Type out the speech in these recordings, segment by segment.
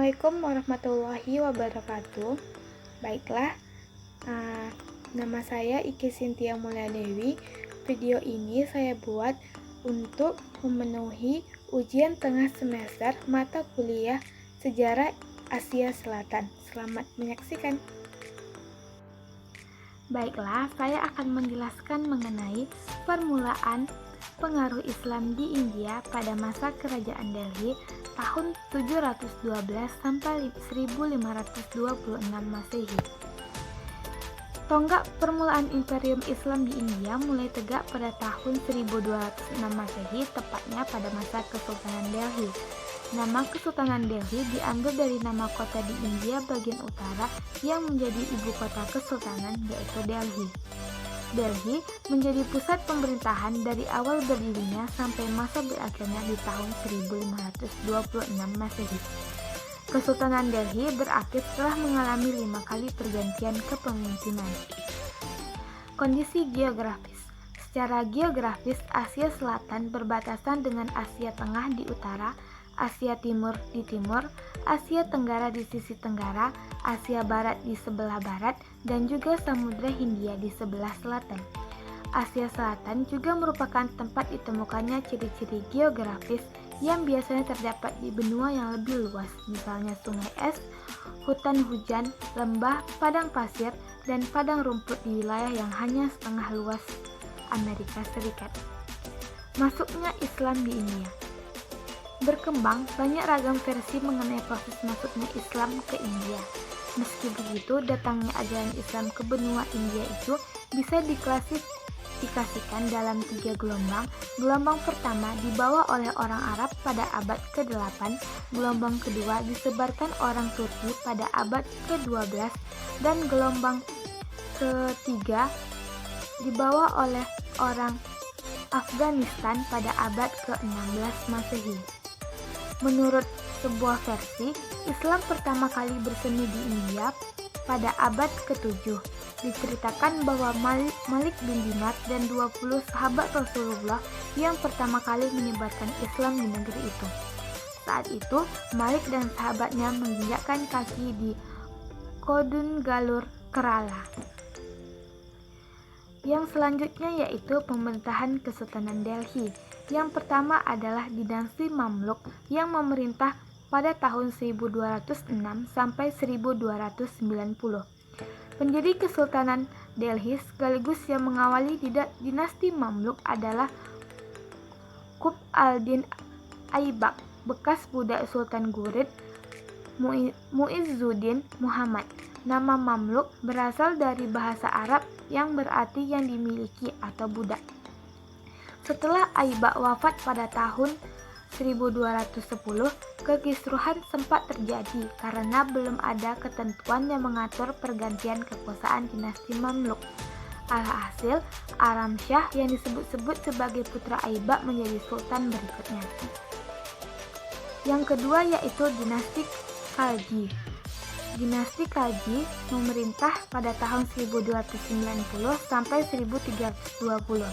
Assalamualaikum warahmatullahi wabarakatuh. Baiklah, nama saya Iki Cynthia Mulyadewi. Video ini saya buat untuk memenuhi ujian tengah semester mata kuliah Sejarah Asia Selatan. Selamat menyaksikan. Baiklah, saya akan menjelaskan mengenai permulaan pengaruh Islam di India pada masa Kerajaan Delhi tahun 712 sampai 1526 Masehi. Tonggak permulaan Imperium Islam di India mulai tegak pada tahun 1206 Masehi, tepatnya pada masa Kesultanan Delhi. Nama Kesultanan Delhi diambil dari nama kota di India bagian utara yang menjadi ibu kota kesultanan, yaitu Delhi. Delhi menjadi pusat pemerintahan dari awal berdirinya sampai masa berakhirnya di tahun 1526 Masehi. Kesultanan Delhi berakhir setelah mengalami 5 kali pergantian kepemimpinan. Kondisi geografis. Secara geografis, Asia Selatan berbatasan dengan Asia Tengah di utara, Asia Timur di timur, Asia Tenggara di sisi tenggara, Asia Barat di sebelah barat, dan juga Samudra Hindia di sebelah selatan. Asia Selatan juga merupakan tempat ditemukannya ciri-ciri geografis yang biasanya terdapat di benua yang lebih luas, misalnya sungai es, hutan hujan, lembah, padang pasir, dan padang rumput di wilayah yang hanya setengah luas Amerika Serikat. Masuknya Islam di India. Berkembang banyak ragam versi mengenai proses masuknya Islam ke India. Meski begitu, datangnya ajaran Islam ke benua India itu bisa diklasifikasikan dalam 3 gelombang. Gelombang pertama dibawa oleh orang Arab pada abad ke-8, gelombang kedua disebarkan orang Turki pada abad ke-12, dan gelombang ketiga dibawa oleh orang Afghanistan pada abad ke-16 Masehi. Menurut sebuah versi, Islam pertama kali bersemi di India pada abad ke-7. Diceritakan bahwa Malik bin Dinar dan 20 sahabat Rasulullah yang pertama kali menyebarkan Islam di negeri itu. Saat itu, Malik dan sahabatnya menginjakkan kaki di Kodungallur, Kerala. Yang selanjutnya yaitu pemerintahan Kesultanan Delhi. Yang pertama adalah dinasti Mamluk yang memerintah pada tahun 1206 sampai 1290. Pendiri Kesultanan Delhi sekaligus yang mengawali dinasti Mamluk adalah Qutb al-Din Aibak, bekas budak Sultan Ghurib Muizzuddin Muhammad. Nama Mamluk berasal dari bahasa Arab yang berarti yang dimiliki atau budak. Setelah Aibak wafat pada tahun 1210, kekisruhan sempat terjadi karena belum ada ketentuan yang mengatur pergantian kekuasaan dinasti Mamluk. Alhasil, Aram Shah yang disebut-sebut sebagai putra Aibak menjadi sultan berikutnya. Yang kedua yaitu dinasti Khalji. Dinasti Khalji memerintah pada tahun 1290 sampai 1320.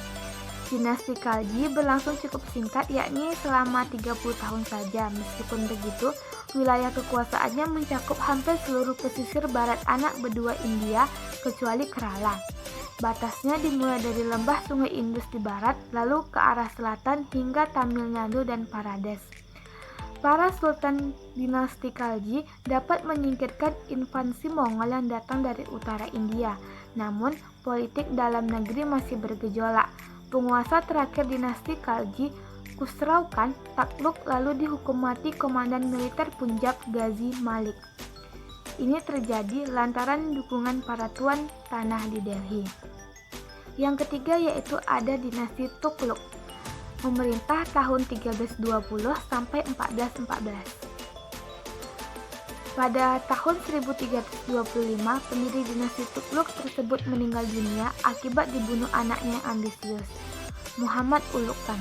Dinasti Khalji berlangsung cukup singkat, yakni selama 30 tahun saja. Meskipun begitu, wilayah kekuasaannya mencakup hampir seluruh pesisir barat anak benua India kecuali Kerala. Batasnya dimulai dari lembah Sungai Indus di barat, lalu ke arah selatan hingga Tamil Nadu dan Pradesh. Para sultan dinasti Khalji dapat menyingkirkan invasi Mongol yang datang dari utara India. Namun, politik dalam negeri masih bergejolak. Penguasa terakhir dinasti Khalji, Khusrau Khan, takluk lalu dihukum mati komandan militer Punjab Ghazi Malik. Ini terjadi lantaran dukungan para tuan tanah di Delhi. Yang ketiga yaitu ada dinasti Tughlaq, memerintah tahun 1320 sampai 1414. Pada tahun 1325, pendiri dinasti Tughlaq tersebut meninggal dunia akibat dibunuh anaknya yang ambisius, Muhammad Ulugh Khan.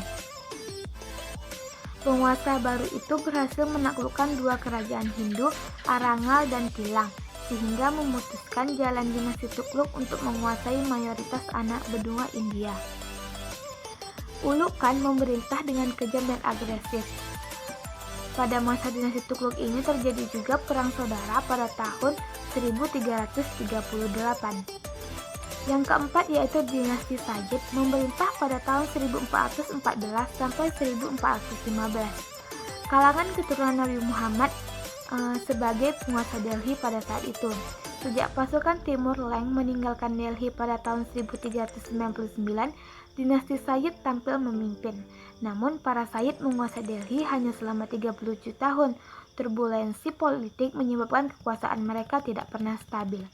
Penguasa baru itu berhasil menaklukkan 2 kerajaan Hindu, Arangal dan Tilang, sehingga memutuskan jalan dinasti Tughlaq untuk menguasai mayoritas anak benua India. Ulugh Khan memerintah dengan kejam dan agresif. Pada masa dinasti Tughluk ini terjadi juga perang saudara pada tahun 1338. Yang keempat yaitu dinasti Sayyid memerintah pada tahun 1414 sampai 1415. Kalangan keturunan Nabi Muhammad sebagai penguasa Delhi pada saat itu. Sejak pasukan Timur Leng meninggalkan Delhi pada tahun 1399, dinasti Sayyid tampil memimpin. Namun para Sayyid menguasai Delhi hanya selama 37 tahun. Turbulensi politik menyebabkan kekuasaan mereka tidak pernah stabil.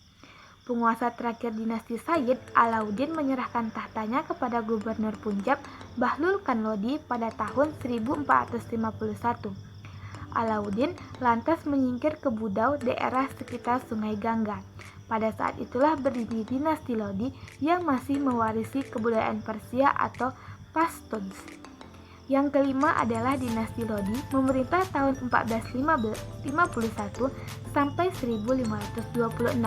Penguasa terakhir dinasti Sayyid, Alauddin, menyerahkan tahtanya kepada gubernur Punjab Bahlul Khan Lodi pada tahun 1451. Alauddin lantas menyingkir ke Budau, daerah sekitar Sungai Gangga. Pada saat itulah berdiri dinasti Lodi yang masih mewarisi kebudayaan Persia atau Pashtuns. Yang kelima adalah dinasti Lodi, memerintah tahun 1451 sampai 1526.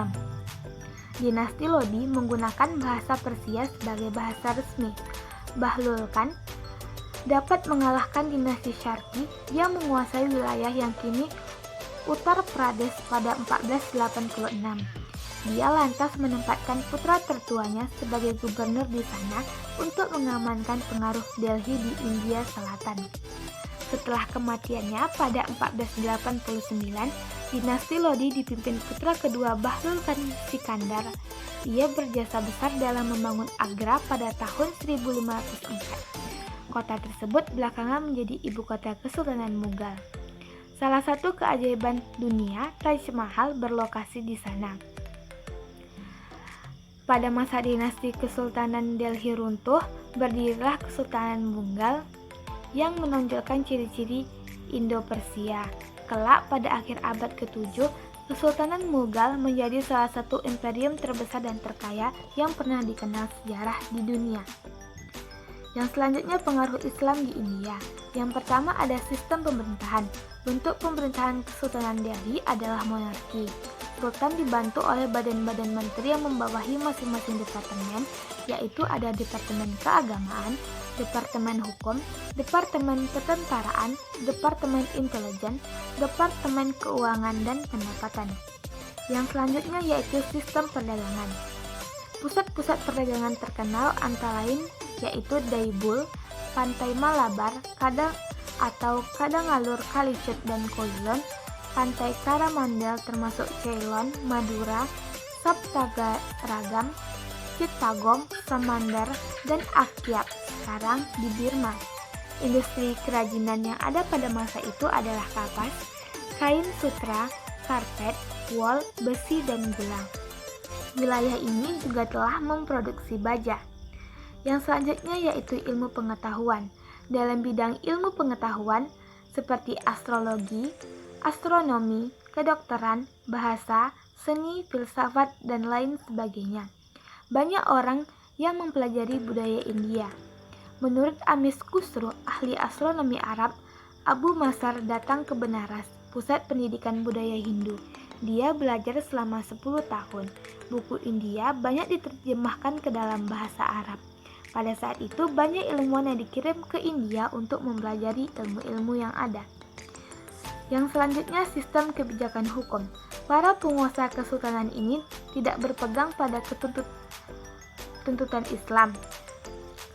Dinasti Lodi menggunakan bahasa Persia sebagai bahasa resmi. Bahlul Khan dapat mengalahkan dinasti Sharki yang menguasai wilayah yang kini Uttar Pradesh pada 1486. Dia lantas menempatkan putra tertuanya sebagai gubernur di sana untuk mengamankan pengaruh Delhi di India Selatan. Setelah kematiannya pada 1489, dinasti Lodi dipimpin putra kedua Bahlul Khan Sikandar. Ia berjasa besar dalam membangun Agra pada tahun 1504. Kota tersebut belakangan menjadi ibu kota Kesultanan Mughal. Salah satu keajaiban dunia, Taj Mahal berlokasi di sana. Pada masa dinasti Kesultanan Delhi runtuh, berdirilah Kesultanan Mughal yang menonjolkan ciri-ciri Indo-Persia. Kelak pada akhir abad ke-7, Kesultanan Mughal menjadi salah satu imperium terbesar dan terkaya yang pernah dikenal sejarah di dunia. Yang selanjutnya pengaruh Islam di India. Yang pertama ada sistem pemerintahan. Bentuk pemerintahan Kesultanan Delhi adalah monarki. Sultan dibantu oleh badan-badan menteri yang membawahi masing-masing departemen, yaitu ada Departemen Keagamaan, Departemen Hukum, Departemen Ketentaraan, Departemen Intelijen, Departemen Keuangan dan Pendapatan. Yang selanjutnya yaitu sistem perdagangan. Pusat-pusat perdagangan terkenal antara lain yaitu Daibul, Pantai Malabar, Kadangalur, Kalicut dan Koilon, Pantai Karamandel termasuk Ceylon, Madura, Saptagaragam, Chittagong, Samandar, dan Akyab sekarang di Burma. Industri kerajinan yang ada pada masa itu adalah kapas, kain sutra, karpet, wol, besi, dan gula. Wilayah ini juga telah memproduksi baja. Yang selanjutnya yaitu ilmu pengetahuan. Dalam bidang ilmu pengetahuan seperti astrologi, astronomi, kedokteran, bahasa, seni, filsafat, dan lain sebagainya. Banyak orang yang mempelajari budaya India. Menurut Amis Khusro, ahli astronomi Arab, Abu Masar datang ke Benaras, pusat pendidikan budaya Hindu. Dia belajar selama 10 tahun. Buku India banyak diterjemahkan ke dalam bahasa Arab. Pada saat itu banyak ilmuwan yang dikirim ke India untuk mempelajari ilmu-ilmu yang ada. Yang selanjutnya sistem kebijakan hukum. Para penguasa kesultanan ini tidak berpegang pada tuntutan Islam.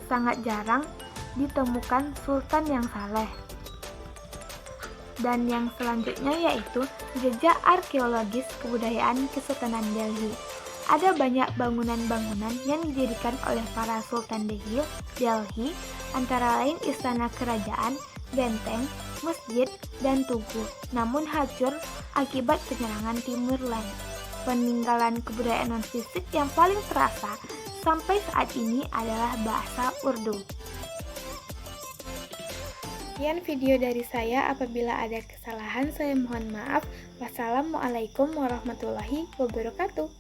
Sangat jarang ditemukan sultan yang saleh. Dan yang selanjutnya yaitu jejak arkeologis kebudayaan Kesultanan Delhi. Ada banyak bangunan-bangunan yang didirikan oleh para sultan Delhi, antara lain istana kerajaan, benteng, masjid, dan tugu, namun hancur akibat penyerangan Timur Leng. Peninggalan kebudayaan non-fisik yang paling terasa sampai saat ini adalah bahasa Urdu. Sekian video dari saya, apabila ada kesalahan saya mohon maaf. Wassalamualaikum warahmatullahi wabarakatuh.